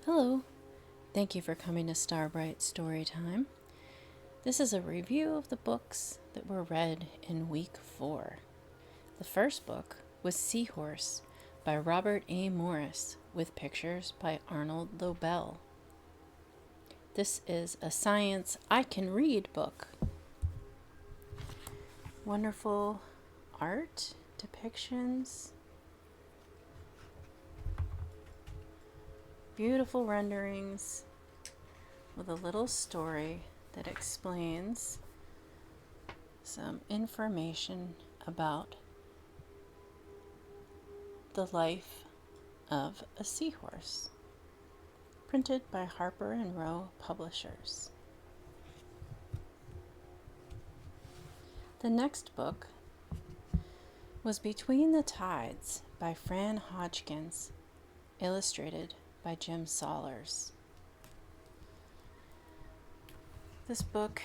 Hello, thank you for coming to Starbright Storytime. This is a review of the books that were read in week 4. The first book was Seahorse by Robert A. Morris with pictures by Arnold Lobel. This is a science I can read book. Wonderful art, depictions, beautiful renderings with a little story that explains some information about the life of a seahorse. Printed by Harper and Row Publishers. The next book was Between the Tides by Fran Hodgkins, illustrated by Jim Saulers. This book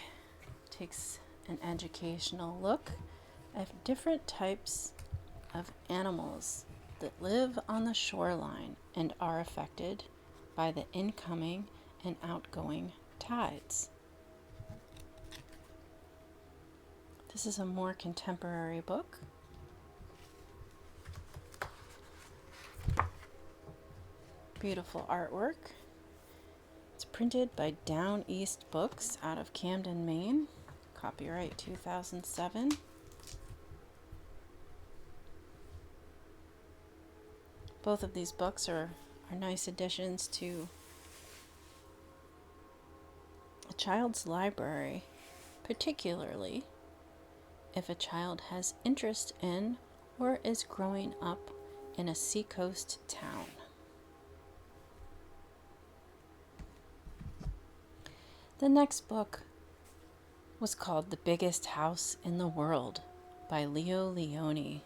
takes an educational look at different types of animals that live on the shoreline and are affected by the incoming and outgoing tides. This is a more contemporary book. Beautiful artwork. It's printed by Down East Books out of Camden, Maine. Copyright 2007. Both of these books are nice additions to a child's library, particularly if a child has interest in or is growing up in a seacoast town. The next book was called The Biggest House in the World by Lionni.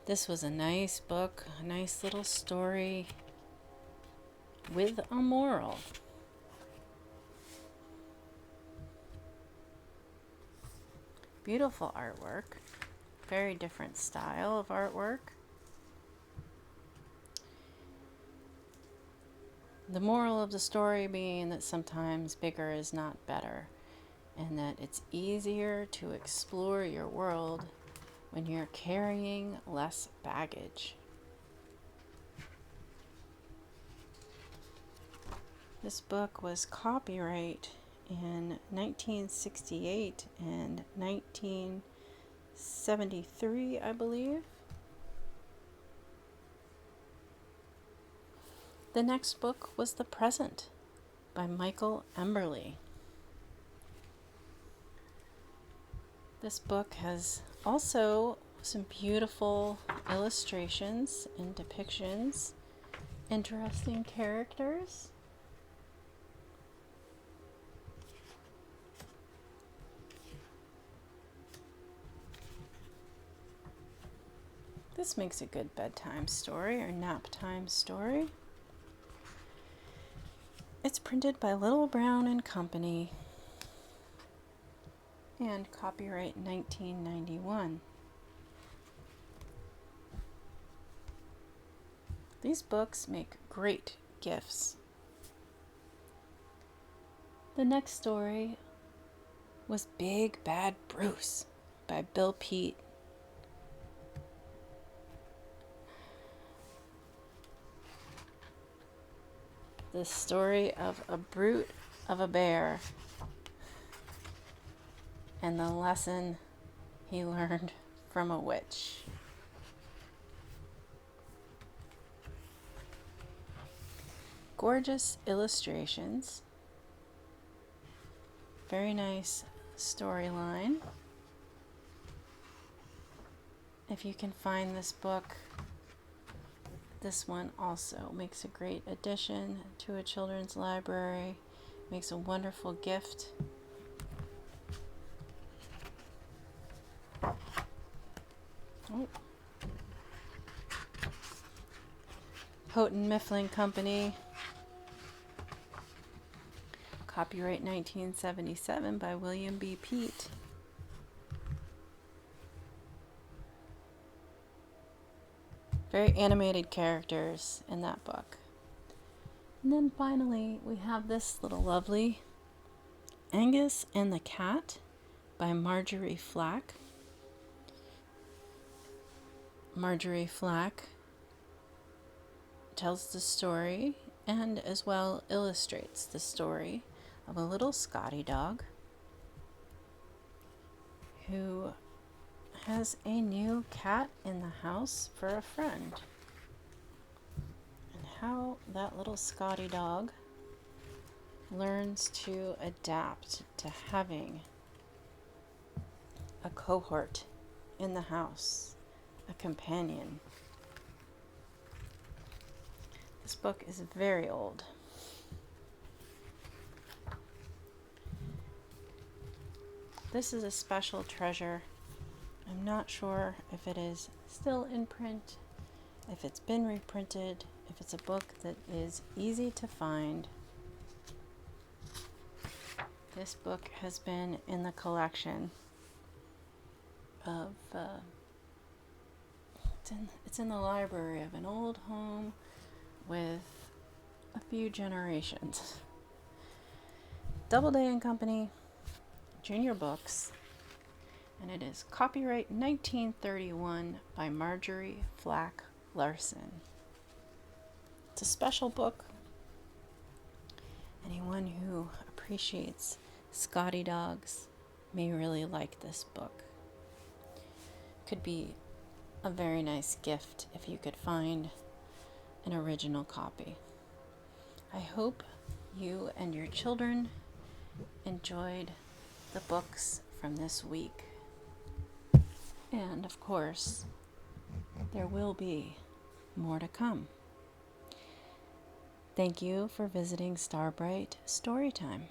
This was a nice book, a nice little story with a moral. Beautiful artwork, very different style of artwork. The moral of the story being that sometimes bigger is not better, and that it's easier to explore your world when you're carrying less baggage. This book was copyright in 1968 and 1973, I believe. The next book was The Present by Michael Emberley. This book has also some beautiful illustrations and depictions, interesting characters. This makes a good bedtime story or nap time story. It's printed by Little Brown and Company and copyright 1991. These books make great gifts. The next story was Big Bad Bruce by Bill Peet. The story of a brute of a bear and the lesson he learned from a witch. Gorgeous illustrations. Very nice storyline. If you can find this book, this one also makes a great addition to a children's library. Makes a wonderful gift. Oh. Houghton Mifflin Company. Copyright 1977 by William B. Peet. Very animated characters in that book. And then finally, we have this little lovely Angus and the Cat by Marjorie Flack. Marjorie Flack tells the story and as well illustrates the story of a little Scotty dog who has a new cat in the house for a friend, and how that little Scotty dog learns to adapt to having a cohort in the house, a companion. This book is very old. This is a special treasure. I'm not sure if it is still in print, if it's been reprinted, if it's a book that is easy to find. This book has been in the collection of, it's in the library of an old home with a few generations. Doubleday Company, Junior Books, and it is copyright 1931 by Marjorie Flack Larson. It's a special book. Anyone who appreciates Scotty dogs may really like this book. Could be a very nice gift if you could find an original copy. I hope you and your children enjoyed the books from this week. And of course, there will be more to come. Thank you for visiting Starbright Storytime.